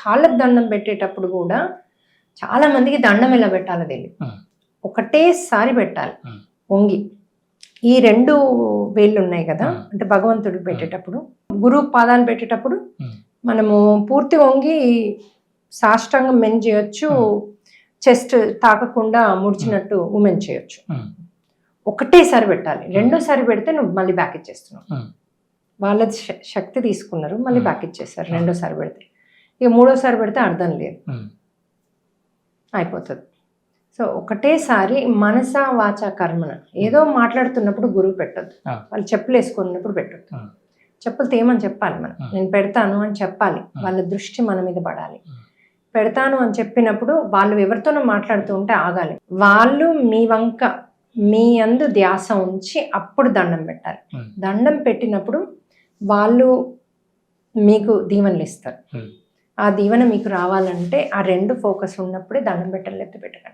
కాళ్ళకు దండం పెట్టేటప్పుడు కూడా చాలా మందికి దండం ఎలా పెట్టాలో తెలియదు. ఒకటేసారి పెట్టాలి వంగి. ఈ 2 వేళ్ళు ఉన్నాయి కదా, అంటే భగవంతుడికి పెట్టేటప్పుడు, గురువు పాదాలు పెట్టేటప్పుడు మనము పూర్తిగా వంగి సాష్టాంగం మెన్ చేయొచ్చు, చెస్ట్ తాకకుండా ముడిచినట్టు ఉమెన్ చేయొచ్చు. ఒకటేసారి పెట్టాలి. రెండోసారి పెడితే నువ్వు మళ్ళీ బ్యాక్ ఇచ్చేస్తున్నావు. వాళ్ళది శక్తి తీసుకున్నారు, మళ్ళీ బ్యాక్ ఇచ్చేస్తారు రెండోసారి పెడితే. ఇక మూడోసారి పెడితే అర్థం లేదు, అయిపోతుంది. సో ఒకటేసారి మనస వాచ కర్మన ఏదో మాట్లాడుతున్నప్పుడు గురువు పెట్టద్దు, వాళ్ళు చెప్పులు వేసుకున్నప్పుడు పెట్టద్దు. చెప్పులు తేమని చెప్పాలి మనం, నేను పెడతాను అని చెప్పాలి, వాళ్ళ దృష్టి మన మీద పడాలి. పెడతాను అని చెప్పినప్పుడు వాళ్ళు ఎవరితోనో మాట్లాడుతూ ఉంటే ఆగాలి. వాళ్ళు మీ వంక మీ అందు ధ్యాస ఉంచి అప్పుడు దండం పెట్టాలి. దండం పెట్టినప్పుడు వాళ్ళు మీకు దీవెనలు ఇస్తారు. ఆ దీవెన మీకు రావాలంటే ఆ 2 ఫోకస్ ఉన్నప్పుడే దండం పెట్టాలి, లేకపోతే పెట్టకండి.